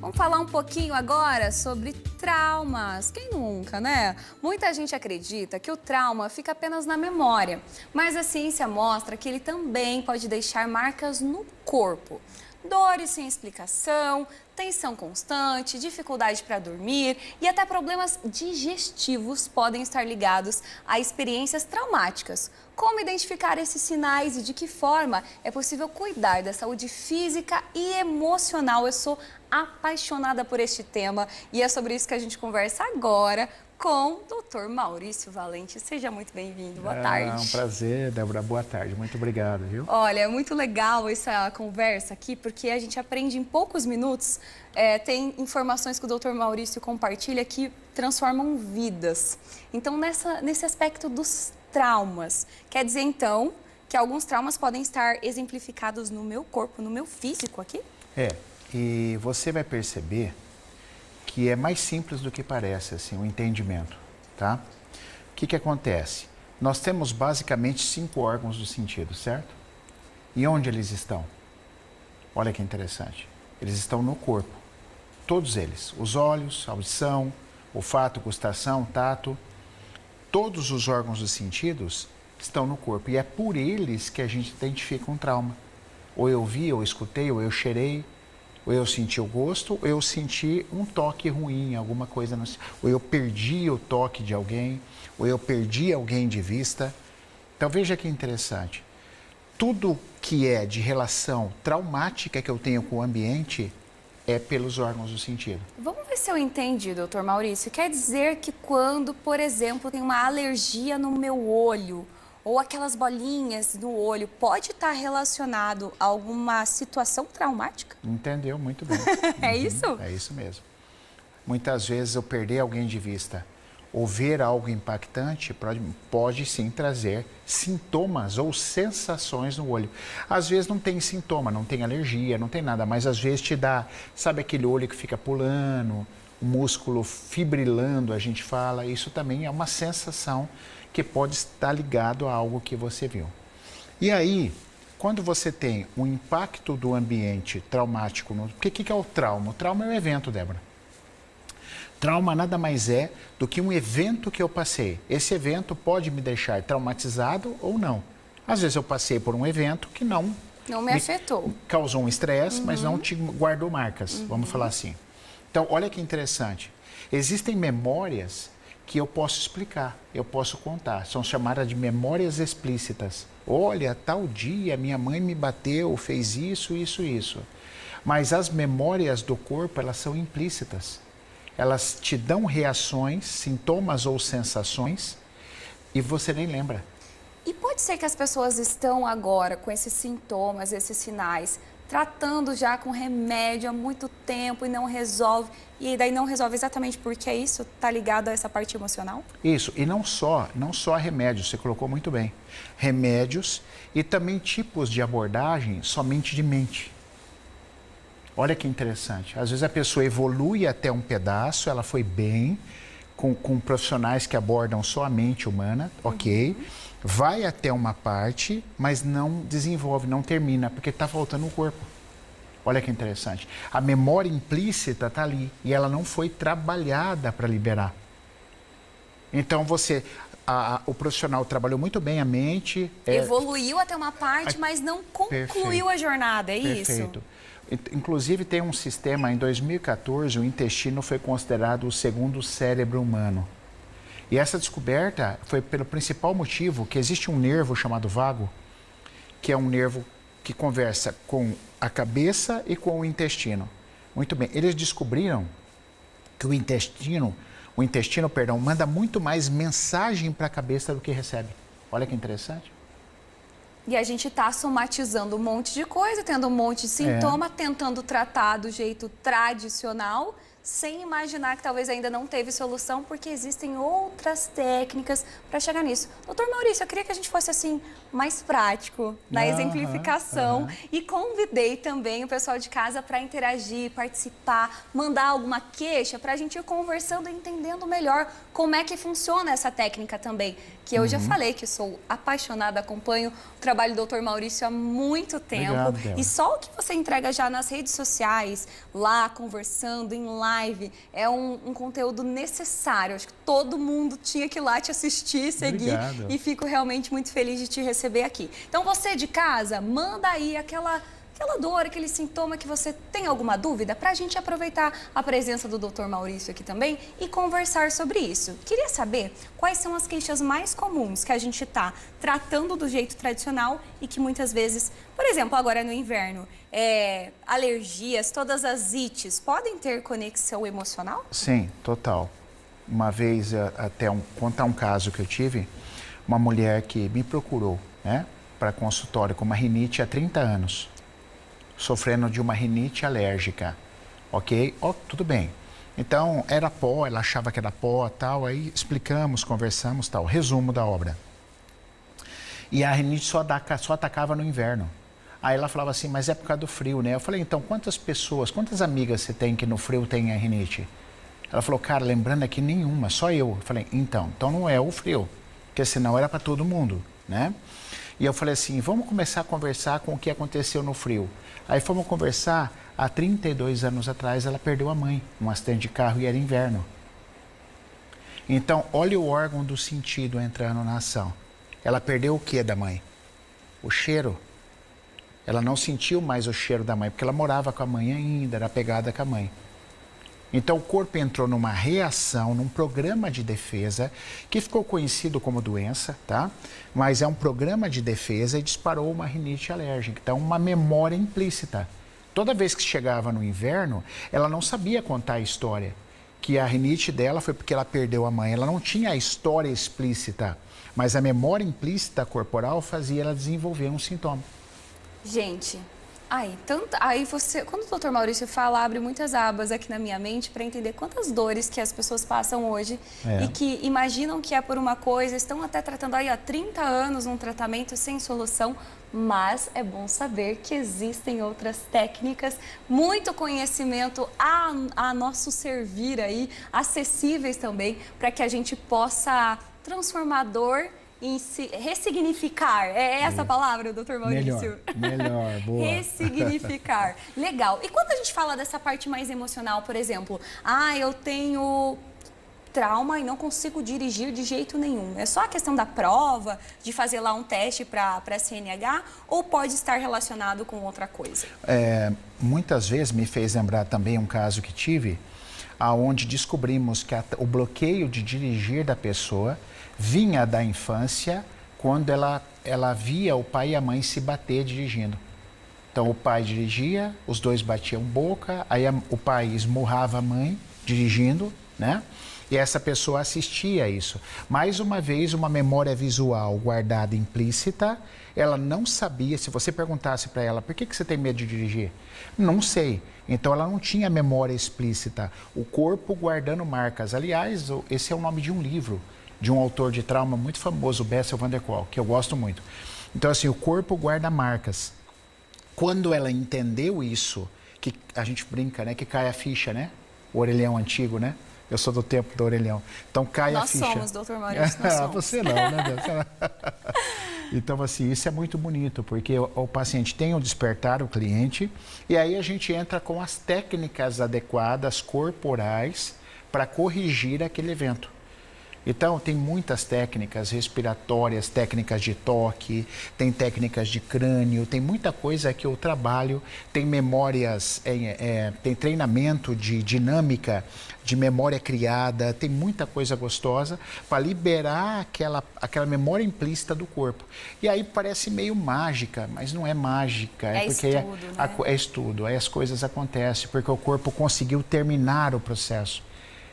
Vamos falar um pouquinho agora sobre traumas. Quem nunca, né? Muita gente acredita que o trauma fica apenas na memória, mas a ciência mostra que ele também pode deixar marcas no corpo. Dores sem explicação, tensão constante, dificuldade para dormir e até problemas digestivos podem estar ligados a experiências traumáticas. Como identificar esses sinais e de que forma é possível cuidar da saúde física e emocional? Eu sou apaixonada por este tema e é sobre isso que a gente conversa agora com o Dr. Maurício Valente. Seja muito bem-vindo. Boa tarde. É um prazer, Débora. Boa tarde. Muito obrigado, viu? Olha, é muito legal essa conversa aqui, porque a gente aprende em poucos minutos. Tem informações que o Dr. Maurício compartilha que transformam vidas. Então, nesse aspecto dos traumas, quer dizer, então, que alguns traumas podem estar exemplificados no meu corpo, no meu físico aqui? E você vai perceber que é mais simples do que parece, assim, o entendimento, tá? O que acontece? Nós temos basicamente 5 órgãos do sentido, certo? E onde eles estão? Olha que interessante. Eles estão no corpo. Todos eles. Os olhos, audição, olfato, gustação, tato. Todos os órgãos dos sentidos estão no corpo. E é por eles que a gente identifica um trauma. Ou eu vi, ou eu escutei, ou eu cheirei, ou eu senti o gosto, ou eu senti um toque ruim, alguma coisa, ou eu perdi o toque de alguém, ou eu perdi alguém de vista. Então veja que interessante. Tudo que é de relação traumática que eu tenho com o ambiente é pelos órgãos do sentido. Vamos ver se eu entendi, doutor Maurício. Quer dizer que quando, por exemplo, tem uma alergia no meu olho, ou aquelas bolinhas no olho, pode estar relacionado a alguma situação traumática? Entendeu? Muito bem. É isso? É isso mesmo. Muitas vezes eu perder alguém de vista ou ver algo impactante pode sim trazer sintomas ou sensações no olho. Às vezes não tem sintoma, não tem alergia, não tem nada, mas às vezes te dá, sabe aquele olho que fica pulando, o músculo fibrilando, a gente fala, isso também é uma sensação que pode estar ligado a algo que você viu. E aí, quando você tem um impacto do ambiente traumático, porque o que é o trauma? O trauma é um evento, Débora. Trauma nada mais é do que um evento que eu passei. Esse evento pode me deixar traumatizado ou não. Às vezes eu passei por um evento que não me afetou. Causou um estresse, mas não te guardou marcas, vamos falar assim. Então, olha que interessante. Existem memórias que eu posso explicar, eu posso contar. São chamadas de memórias explícitas. Olha, tal dia minha mãe me bateu, fez isso, isso, isso. Mas as memórias do corpo, elas são implícitas. Elas te dão reações, sintomas ou sensações e você nem lembra. E pode ser que as pessoas estão agora com esses sintomas, esses sinais, tratando já com remédio há muito tempo e não resolve. E daí não resolve exatamente porque é isso? Está ligado a essa parte emocional? Isso, e não só remédios, você colocou muito bem. Remédios e também tipos de abordagem somente de mente. Olha que interessante. Às vezes a pessoa evolui até um pedaço, ela foi bem, com profissionais que abordam só a mente humana, ok. Vai até uma parte, mas não desenvolve, não termina, porque está faltando o corpo. Olha que interessante. A memória implícita está ali e ela não foi trabalhada para liberar. Então o profissional trabalhou muito bem a mente. Evoluiu até uma parte, mas não concluiu a jornada, é isso? Perfeito. Inclusive tem um sistema, em 2014, o intestino foi considerado o segundo cérebro humano. E essa descoberta foi pelo principal motivo que existe um nervo chamado vago, que é um nervo que conversa com a cabeça e com o intestino. Muito bem, eles descobriram que o intestino, manda muito mais mensagem para a cabeça do que recebe. Olha que interessante. E a gente está somatizando um monte de coisa, tendo um monte de sintoma, tentando tratar do jeito tradicional, sem imaginar que talvez ainda não teve solução, porque existem outras técnicas para chegar nisso. Doutor Maurício, eu queria que a gente fosse assim mais prático na exemplificação e convidei também o pessoal de casa para interagir, participar, mandar alguma queixa para a gente ir conversando e entendendo melhor como é que funciona essa técnica também. Que eu já falei que sou apaixonada, acompanho o trabalho do Dr. Maurício há muito tempo. Obrigado, e só o que você entrega já nas redes sociais, lá conversando, em live, é um conteúdo necessário. Acho que todo mundo tinha que ir lá te assistir, seguir. Obrigado. E fico realmente muito feliz de te receber aqui. Então você de casa, manda aí aquela dor, aquele sintoma que você tem alguma dúvida, para a gente aproveitar a presença do Dr. Maurício aqui também e conversar sobre isso. Queria saber quais são as queixas mais comuns que a gente está tratando do jeito tradicional e que muitas vezes, por exemplo, agora no inverno, alergias, todas as ites, podem ter conexão emocional? Sim, total. Uma vez, contar um caso que eu tive, uma mulher que me procurou, né, para consultório com uma rinite há 30 anos. Sofrendo de uma rinite alérgica, ok? Tudo bem. Então, era pó, ela achava que era pó, tal, aí explicamos, conversamos, tal. Resumo da obra. E a rinite só atacava no inverno. Aí ela falava assim, mas é por causa do frio, né? Eu falei, então, quantas amigas você tem que no frio tem a rinite? Ela falou, cara, lembrando aqui nenhuma, só eu. Eu falei, então não é o frio, porque senão era para todo mundo, né? E eu falei assim, vamos começar a conversar com o que aconteceu no frio. Aí fomos conversar, há 32 anos atrás ela perdeu a mãe, num acidente de carro e era inverno. Então, olha o órgão do sentido entrando na ação. Ela perdeu o que da mãe? O cheiro. Ela não sentiu mais o cheiro da mãe, porque ela morava com a mãe ainda, era pegada com a mãe. Então o corpo entrou numa reação, num programa de defesa, que ficou conhecido como doença, tá? Mas é um programa de defesa e disparou uma rinite alérgica. Então, uma memória implícita. Toda vez que chegava no inverno, ela não sabia contar a história. Que a rinite dela foi porque ela perdeu a mãe. Ela não tinha a história explícita, mas a memória implícita corporal fazia ela desenvolver um sintoma. Gente, quando o Dr. Maurício fala, abre muitas abas aqui na minha mente para entender quantas dores que as pessoas passam hoje e que imaginam que é por uma coisa, estão até tratando aí há 30 anos um tratamento sem solução, mas é bom saber que existem outras técnicas, muito conhecimento a nosso servir aí, acessíveis também, para que a gente possa transformar a dor em ressignificar. É essa a palavra, doutor Maurício? Melhor, boa. Ressignificar. Legal. E quando a gente fala dessa parte mais emocional, por exemplo, eu tenho trauma e não consigo dirigir de jeito nenhum. É só a questão da prova, de fazer lá um teste para CNH, ou pode estar relacionado com outra coisa? Muitas vezes me fez lembrar também um caso que tive, onde descobrimos que o bloqueio de dirigir da pessoa vinha da infância, quando ela via o pai e a mãe se bater dirigindo. Então o pai dirigia, os dois batiam boca, aí o pai esmurrava a mãe dirigindo, né? E essa pessoa assistia a isso. Mais uma vez, uma memória visual guardada implícita, ela não sabia, se você perguntasse para ela, por que você tem medo de dirigir? Não sei. Então ela não tinha memória explícita. O corpo guardando marcas. Aliás, esse é o nome de um livro, de um autor de trauma muito famoso, Bessel van der Kolk, que eu gosto muito. Então, assim, o corpo guarda marcas. Quando ela entendeu isso, que a gente brinca, né, que cai a ficha, né? O orelhão antigo, né? Eu sou do tempo do orelhão. Então, cai a ficha. Nós somos, doutor Maurício, nós somos. Você não, né? Então, assim, isso é muito bonito, porque o paciente tem o despertar, o cliente, e aí a gente entra com as técnicas adequadas, corporais, para corrigir aquele evento. Então, tem muitas técnicas respiratórias, técnicas de toque, tem técnicas de crânio, tem muita coisa que eu trabalho, tem memórias, tem treinamento de dinâmica, de memória criada, tem muita coisa gostosa para liberar aquela memória implícita do corpo. E aí parece meio mágica, mas não é mágica. É porque estudo, né? É estudo, aí as coisas acontecem, porque o corpo conseguiu terminar o processo.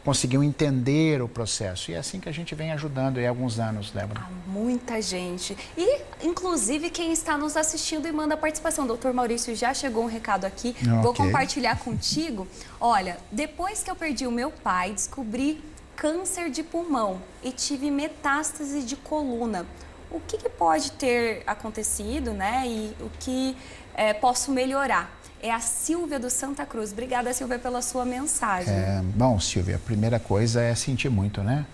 conseguiu entender o processo. E é assim que a gente vem ajudando há alguns anos, Débora. Muita gente. E, inclusive, quem está nos assistindo e manda participação. Doutor Maurício, já chegou um recado aqui. Vou compartilhar contigo. Olha, depois que eu perdi o meu pai, descobri câncer de pulmão e tive metástase de coluna. O que pode ter acontecido, né? E o que posso melhorar? É a Silvia do Santa Cruz. Obrigada, Silvia, pela sua mensagem. Bom, Silvia, a primeira coisa é sentir muito, né?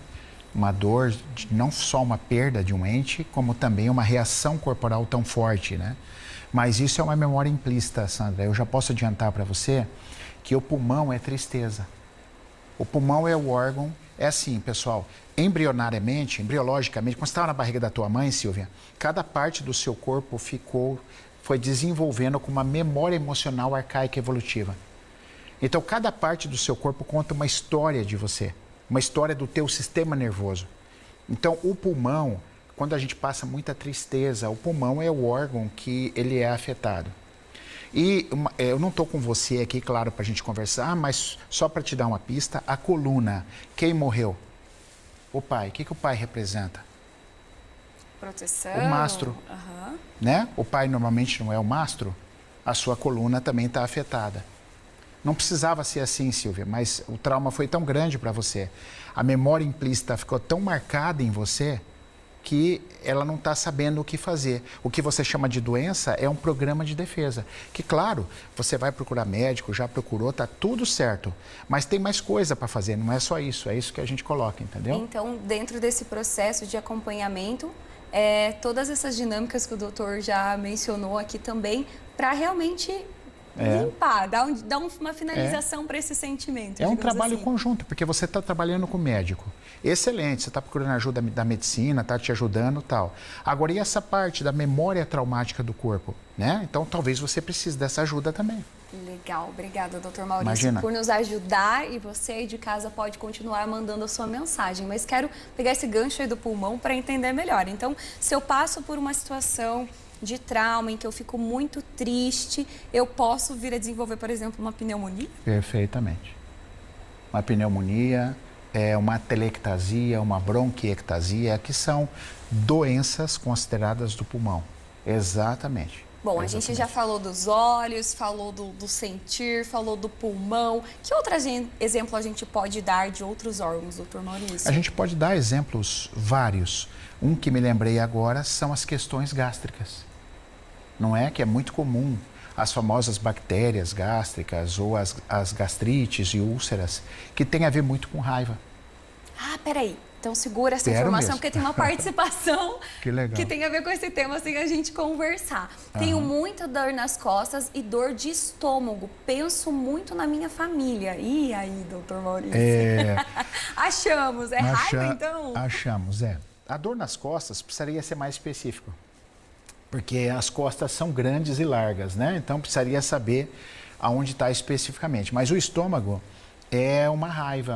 Uma dor, não só uma perda de um ente, como também uma reação corporal tão forte, né? Mas isso é uma memória implícita, Sandra. Eu já posso adiantar para você que o pulmão é tristeza. O pulmão é o órgão, é assim, pessoal, embrionariamente, embriologicamente, quando você estava na barriga da tua mãe, Silvia, cada parte do seu corpo foi desenvolvendo com uma memória emocional arcaica evolutiva. Então, cada parte do seu corpo conta uma história de você, uma história do teu sistema nervoso. Então, o pulmão, quando a gente passa muita tristeza, o pulmão é o órgão que ele é afetado. E eu não estou com você aqui, claro, para a gente conversar, mas só para te dar uma pista, a coluna, quem morreu? O pai. O que o pai representa? Proteção. O mastro. Né? O pai normalmente não é o mastro, a sua coluna também está afetada. Não precisava ser assim, Silvia, mas o trauma foi tão grande para você. A memória implícita ficou tão marcada em você que ela não está sabendo o que fazer. O que você chama de doença é um programa de defesa. Que, claro, você vai procurar médico, já procurou, está tudo certo. Mas tem mais coisa para fazer, não é só isso. É isso que a gente coloca, entendeu? Então, dentro desse processo de acompanhamento, todas essas dinâmicas que o doutor já mencionou aqui também, para realmente limpar, dar uma finalização para esse sentimento. É um trabalho conjunto, porque você está trabalhando com o médico. Excelente, você está procurando ajuda da medicina, está te ajudando e tal. Agora, e essa parte da memória traumática do corpo, né? Então, talvez você precise dessa ajuda também. Legal, obrigada, doutor Maurício, Imagina. por nos ajudar, e você aí de casa pode continuar mandando a sua mensagem, mas quero pegar esse gancho aí do pulmão para entender melhor. Então, se eu passo por uma situação de trauma em que eu fico muito triste, eu posso vir a desenvolver, por exemplo, uma pneumonia? Perfeitamente. Uma pneumonia, uma telectasia, uma bronquiectasia, que são doenças consideradas do pulmão. Exatamente. Bom, a gente já falou dos olhos, falou do sentir, falou do pulmão. Que outro exemplo a gente pode dar de outros órgãos, doutor Maurício? A gente pode dar exemplos vários. Um que me lembrei agora são as questões gástricas. Não é que é muito comum as famosas bactérias gástricas ou as gastrites e úlceras, que tem a ver muito com raiva. Ah, peraí. Então segura essa Quero informação, mesmo. porque tem uma participação que tem a ver com esse tema, assim, a gente conversar. Tenho muita dor nas costas e dor de estômago. Penso muito na minha família. E aí, doutor Maurício? Achamos. Raiva, então? Achamos. A dor nas costas precisaria ser mais específico. Porque as costas são grandes e largas, né? Então precisaria saber aonde está especificamente. Mas o estômago é uma raiva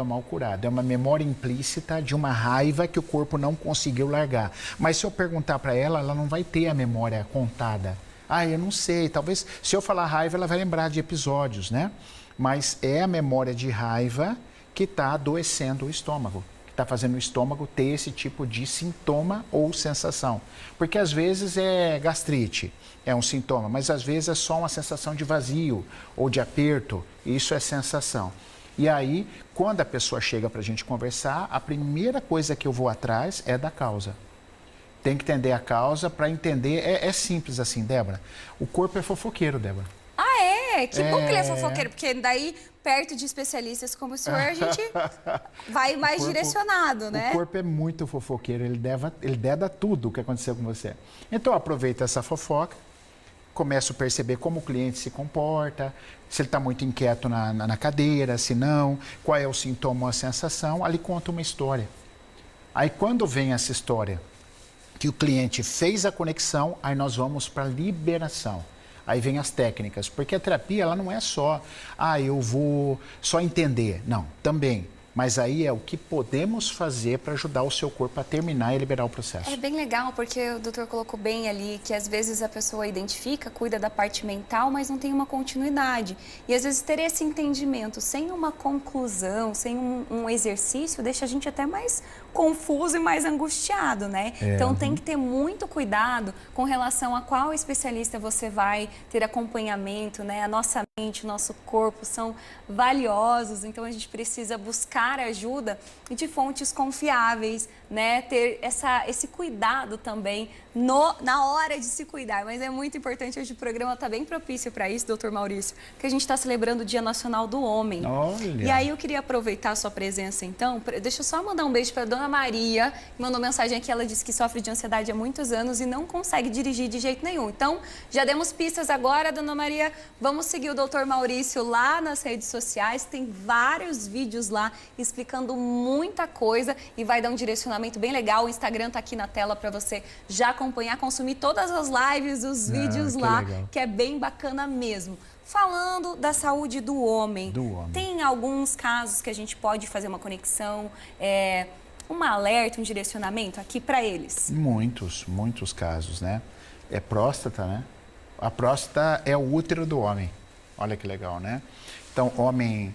mal curada. É uma memória implícita de uma raiva que o corpo não conseguiu largar. Mas se eu perguntar para ela, ela não vai ter a memória contada. Eu não sei. Talvez, se eu falar raiva, ela vai lembrar de episódios, né? Mas é a memória de raiva que está adoecendo o estômago. Está fazendo o estômago ter esse tipo de sintoma ou sensação. Porque às vezes é gastrite, é um sintoma, mas às vezes é só uma sensação de vazio ou de aperto, isso é sensação. E aí, quando a pessoa chega para a gente conversar, a primeira coisa que eu vou atrás é da causa. Tem que entender a causa para entender, é simples assim, Débora. O corpo é fofoqueiro, Débora. Que bom que ele é fofoqueiro, porque daí, perto de especialistas como o senhor, a gente vai mais direcionado, né? O corpo é muito fofoqueiro, ele deda tudo o que aconteceu com você. Então, aproveita essa fofoca, começo a perceber como o cliente se comporta, se ele está muito inquieto na cadeira, se não, qual é o sintoma ou a sensação, ali conta uma história. Aí, quando vem essa história, que o cliente fez a conexão, aí nós vamos para a liberação. Aí vem as técnicas, porque a terapia ela não é só, eu vou só entender. Não, também. Mas aí é o que podemos fazer para ajudar o seu corpo a terminar e liberar o processo. É bem legal, porque o doutor colocou bem ali que às vezes a pessoa identifica, cuida da parte mental, mas não tem uma continuidade. E às vezes ter esse entendimento sem uma conclusão, sem um exercício, deixa a gente até mais confuso e mais angustiado, né? Então tem que ter muito cuidado com relação a qual especialista você vai ter acompanhamento, né? A nossa mente, o nosso corpo são valiosos, então a gente precisa buscar ajuda de fontes confiáveis, né? Ter esse cuidado também na hora de se cuidar. Mas é muito importante, hoje o programa está bem propício para isso, doutor Maurício, porque a gente está celebrando o Dia Nacional do Homem. Olha. E aí eu queria aproveitar a sua presença, então, deixa eu só mandar um beijo para a dona Maria, que mandou mensagem aqui, ela disse que sofre de ansiedade há muitos anos e não consegue dirigir de jeito nenhum. Então, já demos pistas agora, dona Maria, vamos seguir o doutor Maurício lá nas redes sociais, tem vários vídeos lá explicando muita coisa e vai dar um direcionamento bem legal. O Instagram está aqui na tela para você já acompanhar, consumir todas as lives, os vídeos lá, legal. Que é bem bacana mesmo. Falando da saúde do homem, tem alguns casos que a gente pode fazer uma conexão, um alerta, um direcionamento aqui para eles? Muitos casos, né? É próstata, né? A próstata é o útero do homem. Olha que legal, né? Então, o homem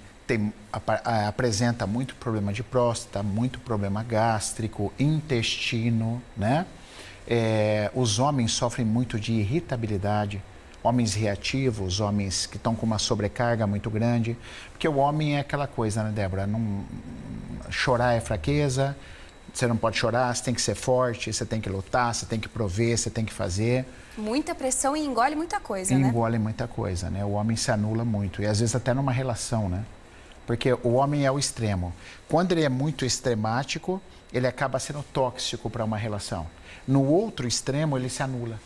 apresenta muito problema de próstata, muito problema gástrico, intestino, né? Os homens sofrem muito de irritabilidade, homens reativos, homens que estão com uma sobrecarga muito grande, porque o homem é aquela coisa, né, Débora? Chorar é fraqueza, você não pode chorar, você tem que ser forte, você tem que lutar, você tem que prover, você tem que fazer. Muita pressão e engole muita coisa, né? Engole muita coisa, né? O homem se anula muito, e às vezes até numa relação, né? Porque o homem é o extremo. Quando ele é muito extremático, ele acaba sendo tóxico para uma relação. No outro extremo, ele se anula.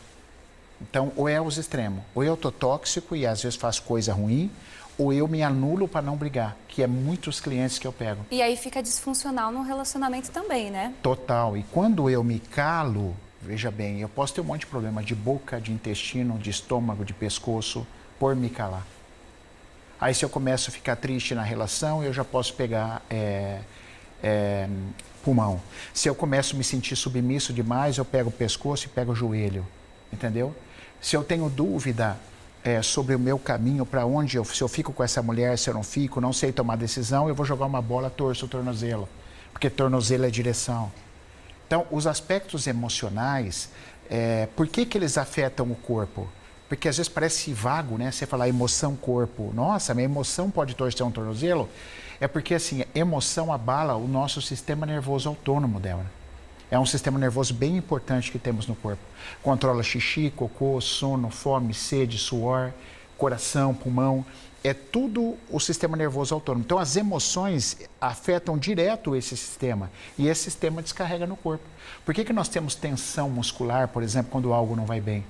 Então, ou é os extremos. Ou eu tô tóxico e às vezes faço coisa ruim, ou eu me anulo para não brigar, que é muitos clientes que eu pego. E aí fica disfuncional no relacionamento também, né? Total. E quando eu me calo, veja bem, eu posso ter um monte de problema de boca, de intestino, de estômago, de pescoço, por me calar. Aí se eu começo a ficar triste na relação, eu já posso pegar pulmão. Se eu começo a me sentir submisso demais, eu pego o pescoço e pego o joelho, entendeu? Se eu tenho dúvida sobre o meu caminho, para onde se eu fico com essa mulher, se eu não fico, não sei tomar decisão, eu vou jogar uma bola, torço o tornozelo, porque tornozelo é direção. Então, os aspectos emocionais, por que eles afetam o corpo? Porque às vezes parece vago, né? Você falar emoção, corpo. Nossa, minha emoção pode torcer um tornozelo? É porque, assim, emoção abala o nosso sistema nervoso autônomo, Débora. É um sistema nervoso bem importante que temos no corpo. Controla xixi, cocô, sono, fome, sede, suor, coração, pulmão. É tudo o sistema nervoso autônomo. Então, as emoções afetam direto esse sistema. E esse sistema descarrega no corpo. Por que nós temos tensão muscular, por exemplo, quando algo não vai bem?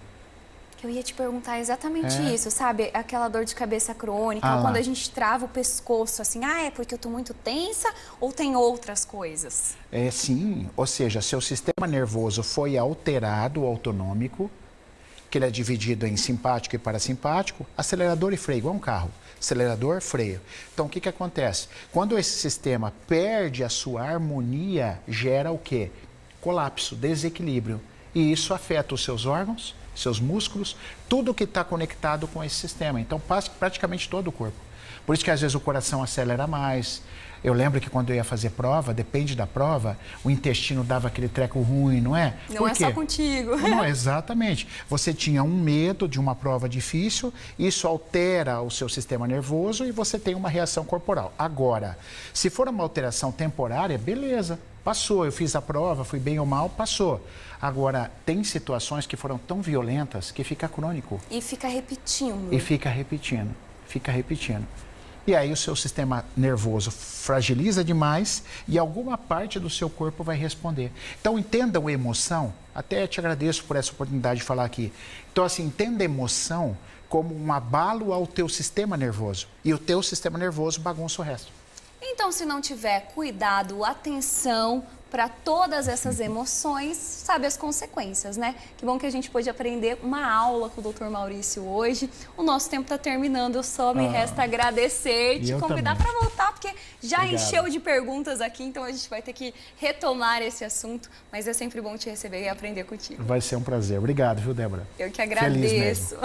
Eu ia te perguntar exatamente isso, sabe? Aquela dor de cabeça crônica, ou quando a gente trava o pescoço, assim, é porque eu tô muito tensa ou tem outras coisas? Sim, ou seja, seu sistema nervoso foi alterado, autonômico, que ele é dividido em simpático e parasimpático, acelerador e freio, igual um carro. Acelerador, freio. Então, o que acontece? Quando esse sistema perde a sua harmonia, gera o quê? Colapso, desequilíbrio. E isso afeta os seus órgãos, seus músculos, tudo que está conectado com esse sistema. Então, praticamente todo o corpo. Por isso que às vezes o coração acelera mais. Eu lembro que quando eu ia fazer prova, depende da prova, o intestino dava aquele treco ruim, não é? Não é só contigo. Não, exatamente. Você tinha um medo de uma prova difícil, isso altera o seu sistema nervoso e você tem uma reação corporal. Agora, se for uma alteração temporária, beleza, passou. Eu fiz a prova, fui bem ou mal, passou. Agora, tem situações que foram tão violentas que fica crônico. E fica repetindo. E fica repetindo, fica repetindo. E aí o seu sistema nervoso fragiliza demais e alguma parte do seu corpo vai responder. Então, entenda a emoção, até te agradeço por essa oportunidade de falar aqui. Então, assim, entenda a emoção como um abalo ao teu sistema nervoso. E o teu sistema nervoso bagunça o resto. Então, se não tiver cuidado, atenção, para todas essas emoções, sabe as consequências, né? Que bom que a gente pôde aprender uma aula com o Dr. Maurício hoje. O nosso tempo está terminando, só me resta agradecer, te convidar para voltar, porque já encheu de perguntas aqui, então a gente vai ter que retomar esse assunto, mas é sempre bom te receber e aprender contigo. Vai ser um prazer. Obrigado, viu, Débora? Eu que agradeço. Feliz mesmo.